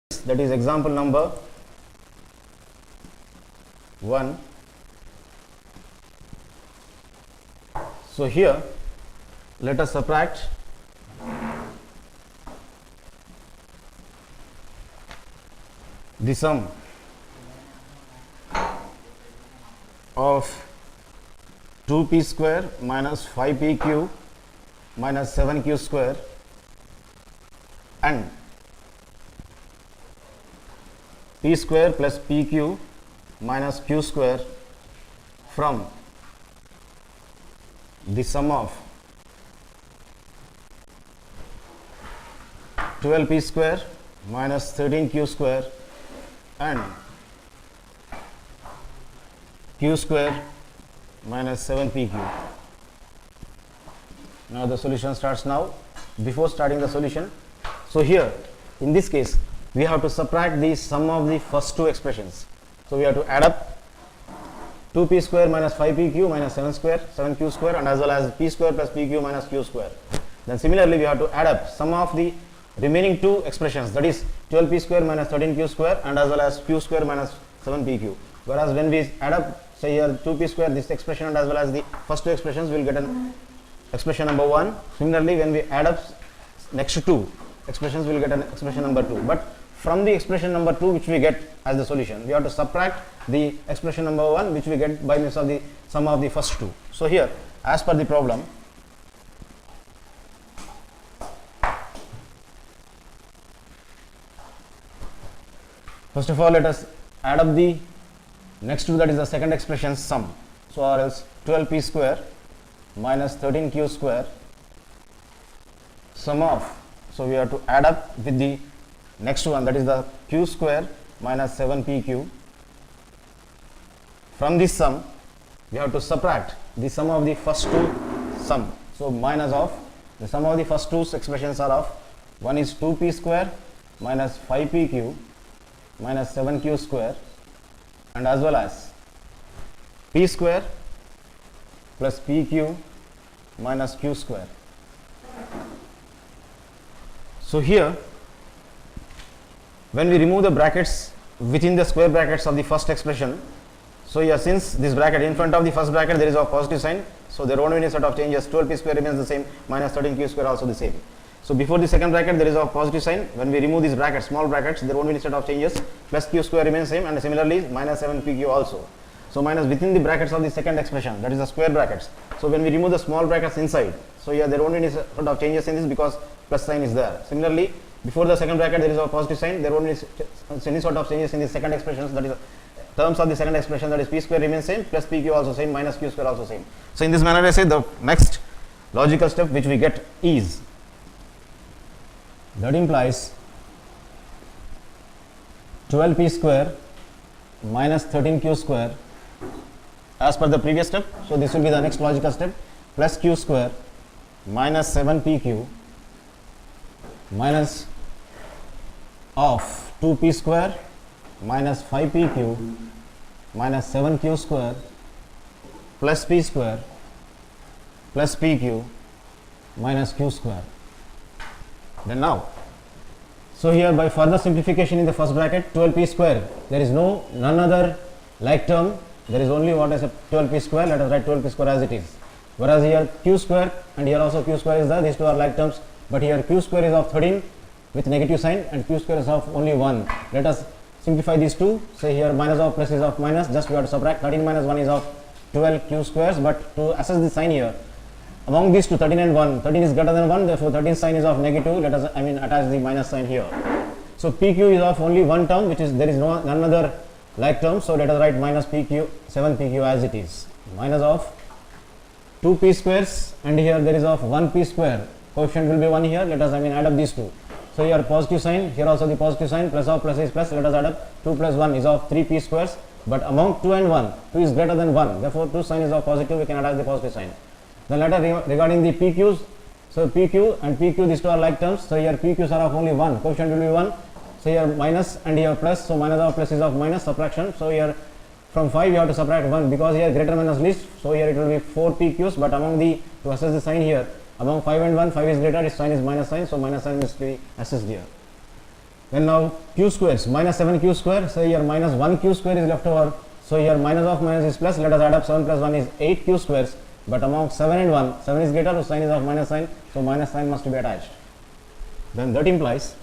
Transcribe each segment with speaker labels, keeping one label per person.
Speaker 1: that is example number 1. So here let us subtract the sum of 2p square minus 5pq minus 7q square and p square plus pq minus q square from the sum of 12p square minus 13q square and q square minus 7pq. Now the solution starts now. Before starting the solution, so here in this case we have to subtract the sum of the first two expressions. So we have to add up 2p square minus 5pq minus 7q square and as well as p square plus pq minus q square. Then similarly we have to add up sum of the remaining two expressions, that is 12p square minus 13q square and as well as q square minus 7pq. Whereas when we add up, say here 2p square, this expression and as well as the first two expressions, will get an expression number 1. Similarly when we add up next two expressions, we will get an expression number 2. But from the expression number 2 which we get as the solution, we have to subtract the expression number 1 which we get by means of the sum of the first two. So here as per the problem, first of all let us add up the next two, that is the second expression sum. So or else 12p square minus 13q square sum of, so we have to add up with the next one, that is the q square minus 7pq. From this sum we have to subtract the sum of the first two sum. So minus of the sum of the first two expressions are of, one is 2p square minus 5pq minus 7q square and as well as p square plus pq minus q square. So here when we remove the brackets within the square brackets of the first expression, so here since this bracket in front of the first bracket there is a positive sign, so there won't be any sort of changes. 12p square remains the same, minus 13q square also the same. So before the second bracket there is a positive sign. When we remove these brackets, small brackets, there won't be any set of changes. Plus q square remains same and similarly minus 7pq also. So minus within the brackets of the second expression, that is the square brackets. So when we remove the small brackets inside, so here there won't be any sort of changes in this because plus sign is there. Similarly before the second bracket there is a positive sign, there won't be any sort of changes in the second expressions, that is terms of the second expression, that is p square remains same, plus pq also same, minus q square also same. So in this manner I say the next logical step which we get is, that implies 12p square minus 13q square as per the previous step. So this will be the next logical step, plus q square minus 7pq minus of 2p square minus 5pq minus 7q square plus p square plus pq minus q square. Then now, so here by further simplification in the first bracket, 12p square, there is none other like term, there is only what is a 12p square, let us write 12p square as it is. Whereas here q square and here also q square is there, these two are like terms, but here q square is of 13 with negative sign and q square is of only 1. Let us simplify these two, say here minus of plus is of minus, just we have to subtract 13 minus 1 is of 12 q squares, but to assess the sign here, among these two 13 and 1, 13 is greater than 1, therefore 13 sign is of negative, let us attach the minus sign here. So pq is of only one term, which is there is none other like term, so let us write minus pq 7pq as it is, minus of 2p squares and here there is of 1p square, coefficient will be 1 here, let us add up these two. So here positive sign, here also the positive sign, plus of plus is plus, let us add up 2 plus 1 is of 3p squares, but among 2 and 1, 2 is greater than 1, therefore 2 sign is of positive, we can attach the positive sign. Then later regarding the pq's, so pq and pq, these two are like terms, so here pq's are of only 1, coefficient will be 1, so here minus and here plus, so minus of plus is of minus, subtraction, so here from 5 you have to subtract 1 because here greater minus least, so here it will be 4 pq's, but among the, to assess the sign here, among 5 and 1, 5 is greater, its sign is minus sign, so minus sign is to be assessed here. Then now q squares, minus 7 q square, so here minus 1 q square is left over. So here minus of minus is plus, let us add up 7 plus 1 is 8 q squares, but among 7 and 1, 7 is greater, so sign is of minus sign, so minus sign must be attached. Then that implies,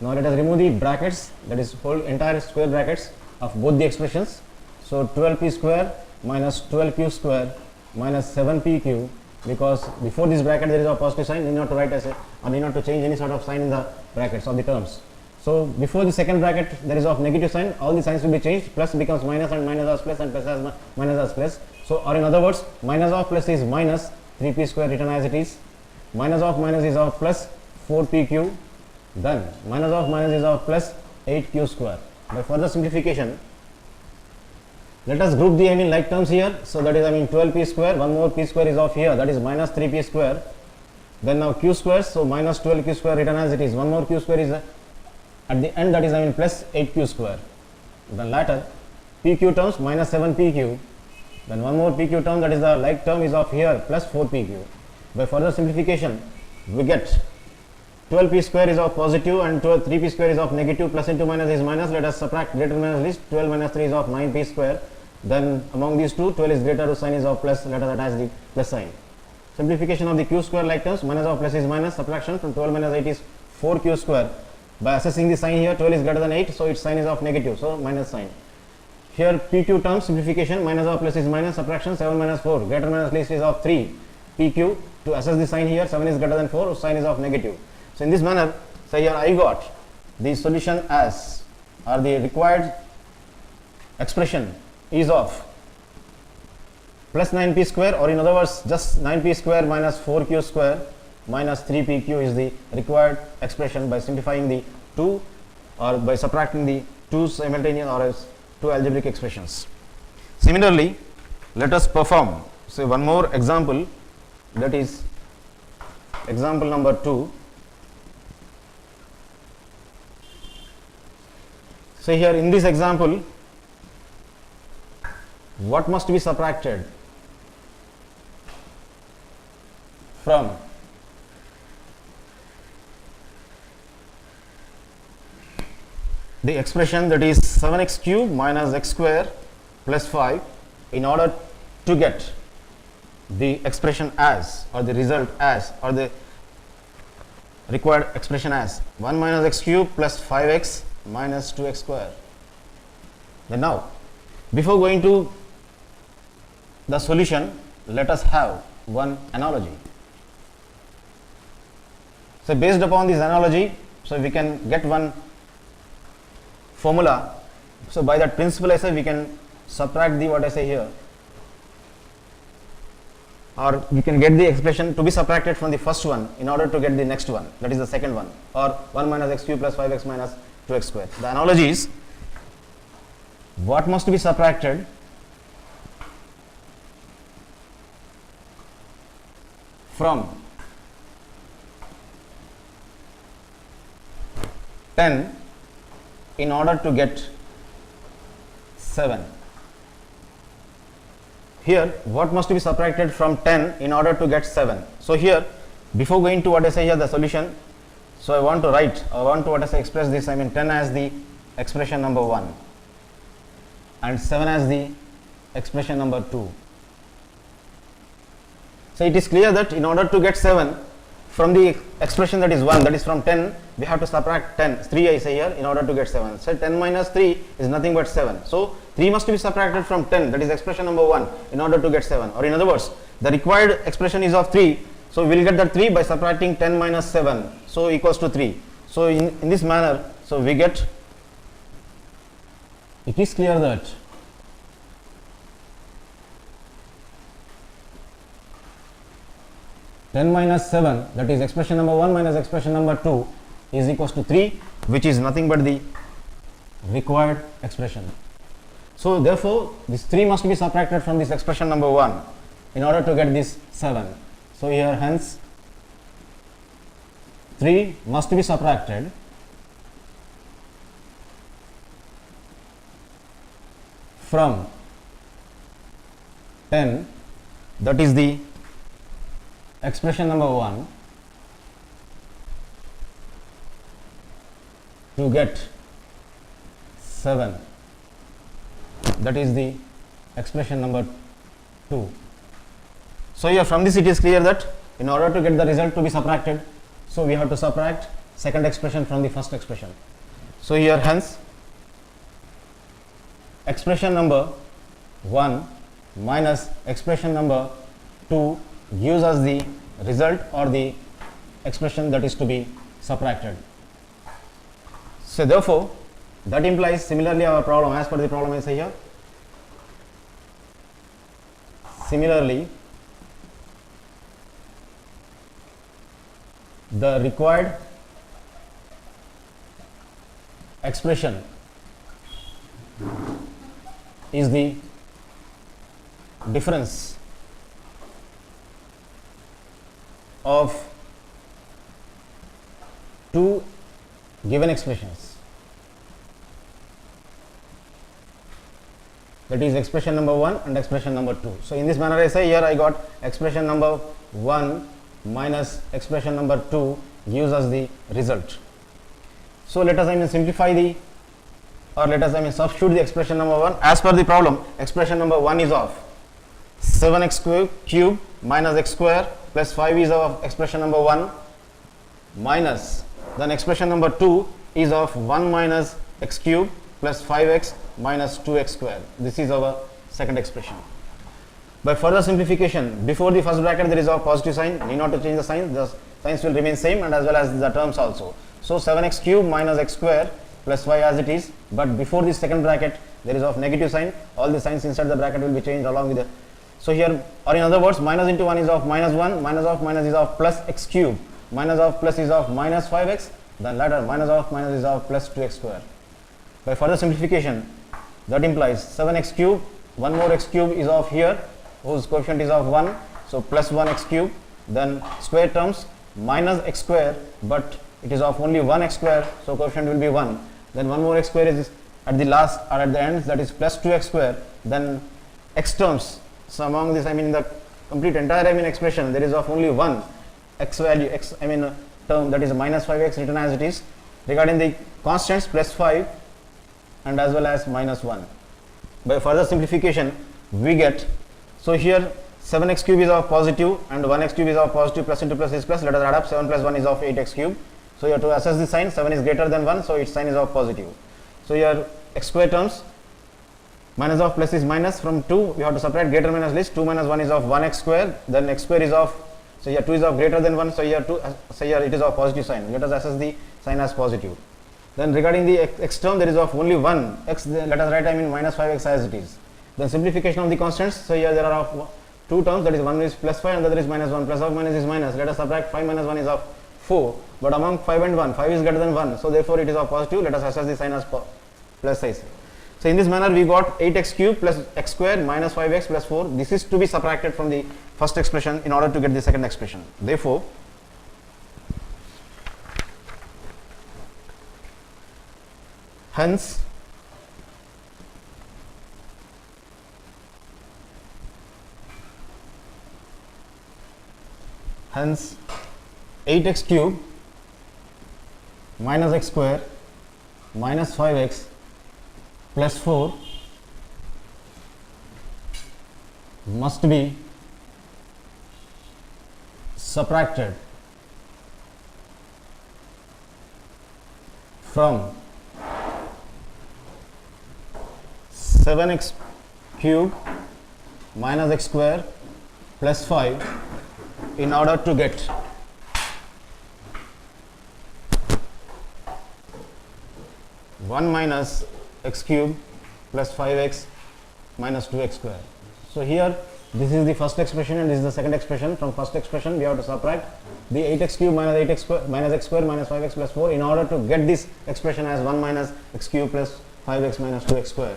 Speaker 1: now let us remove the brackets, that is whole entire square brackets of both the expressions. So 12p square minus 12q square minus 7pq, because before this bracket there is a positive sign, need not to write as a, or need not to change any sort of sign in the brackets of the terms. So before the second bracket there is of negative sign, all the signs will be changed, plus becomes minus and minus as plus and plus as minus as plus. So, or in other words, minus of plus is minus 3p square written as it is, minus of minus is of plus 4pq, then minus of minus is of plus 8q square. By further simplification, let us group the like terms here. So that is 12p square, one more p square is of here, that is minus 3p square. Then now q squares, so minus 12q square written as it is, one more q square is at the end, that is plus 8q square. Then latter pq terms minus 7pq, then one more pq term, that is the like term is of here plus 4pq. By further simplification, we get 12p square is of positive and 3p square is of negative, plus into minus is minus, let us subtract greater minus least, 12 minus 3 is of 9p square. Then among these two, 12 is greater, so sign is of plus, let us attach the plus sign. Simplification of the q square like terms, minus of plus is minus, subtraction from 12 minus 8 is 4q square. By assessing the sign here, 12 is greater than 8, so its sign is of negative, so minus sign. Here pq terms, simplification, minus of plus is minus, subtraction 7 minus 4, greater minus least is of 3 pq. To assess the sign here, 7 is greater than 4, so sign is of negative. So in this manner, say here I got the solution as, or the required expression is of plus 9p square, or in other words just 9p square minus 4q square minus 3pq is the required expression by simplifying the two, or by subtracting the two simultaneous or else two algebraic expressions. Similarly, let us perform say one more example, that is example number 2. So here in this example, what must be subtracted from the expression, that is 7x cube minus x square plus 5, in order to get the expression as, or the result as, or the required expression as 1 minus x cube plus 5x minus 2x square. Then now, before going to the solution, let us have one analogy. So based upon this analogy, so we can get one formula. So by that principle I say we can subtract the what I say here, or we can get the expression to be subtracted from the first one in order to get the next one, that is the second one, or 1 minus x cube plus 5x minus 2x square. The analogy is, what must be subtracted from 10 in order to get 7. Here, what must be subtracted from 10 in order to get 7? So here, before going to what I say here, the solution, so I want to write, I want to what I say express this, 10 as the expression number 1 and 7 as the expression number 2. So it is clear that in order to get 7 from the expression that is 1, that is from 10, we have to subtract 3 I say here in order to get 7. So 10 minus 3 is nothing but 7. So 3 must be subtracted from 10, that is expression number 1, in order to get 7. Or in other words, the required expression is of 3, so we will get that 3 by subtracting 10 minus 7, so equals to 3. So in this manner, so we get, it is clear that ten minus 7, that is expression number 1 minus expression number 2, is equals to 3, which is nothing but the required expression. So therefore, this 3 must be subtracted from this expression number 1 in order to get this 7. So here hence 3 must be subtracted from 10, that is the expression number 1, to get 7. That is the expression number 2. So here from this it is clear that in order to get the result to be subtracted, so we have to subtract second expression from the first expression. So here hence expression number 1 minus expression number 2 gives us the result or the expression that is to be subtracted. So therefore that implies similarly our problem, as per the problem I say here, similarly the required expression is the difference of two given expressions, that is expression number 1 and expression number 2. So in this manner I say here I got expression number 1 minus expression number 2 gives us the result. So let us simplify the, or let us substitute the expression number 1. As per the problem, expression number 1 is of 7x cube minus x square plus 5 is of expression number 1 minus, then expression number 2 is of 1 minus x cube plus 5x minus 2x square. This is our second expression. By further simplification, before the first bracket there is a positive sign, need not to change the sign, the signs will remain same and as well as the terms also. So 7x cube minus x square plus 5 as it is, but before the second bracket there is of negative sign, all the signs inside the bracket will be changed along with the, so here, or in other words, minus into 1 is of minus 1, minus of minus is of plus x cube, minus of plus is of minus 5x, then later minus of minus is of plus 2x square. By further simplification, that implies 7x cube, one more x cube is of here, whose coefficient is of 1, so plus 1x cube, then square terms minus x square, but it is of only 1x square, so coefficient will be 1, then one more x square is at the last or at the end, that is plus 2x square, then x terms, so among this the complete entire expression there is of only one x value, x term, that is minus 5x written as it is, regarding the constants plus 5 and as well as minus 1. By further simplification we get, so here 7x cube is of positive and 1x cube is of positive, plus into plus is plus, let us add up, 7 plus 1 is of 8x cube. So you have to assess the sign, 7 is greater than 1, so its sign is of positive. So here x square terms, minus of plus is minus, from 2 we have to subtract greater minus least, 2 minus 1 is of 1x square, then x square is of, so here 2 is of greater than 1, so here 2, so here it is of positive sign, let us assess the sign as positive. Then regarding the x term there is of only 1 x, let us write minus 5x as it is. Then simplification of the constants, so here there are of two terms, that is one is plus 5 and the other is minus 1, plus of minus is minus, let us subtract 5 minus 1 is of 4, but among 5 and 1, 5 is greater than 1, so therefore it is of positive, let us assess the sign as plus size. So in this manner we got 8x cube plus x square minus 5x plus 4, this is to be subtracted from the first expression in order to get the second expression. Therefore hence hence 8x cube minus x square minus 5x plus 4 must be subtracted from 7x cube minus x square plus 5 in order to get one minus x cube plus 5x minus 2x square. So here this is the first expression and this is the second expression. From first expression we have to subtract the 8x cube minus 8x square minus x square minus 5x plus 4 in order to get this expression as 1 minus x cube plus 5x minus 2x square.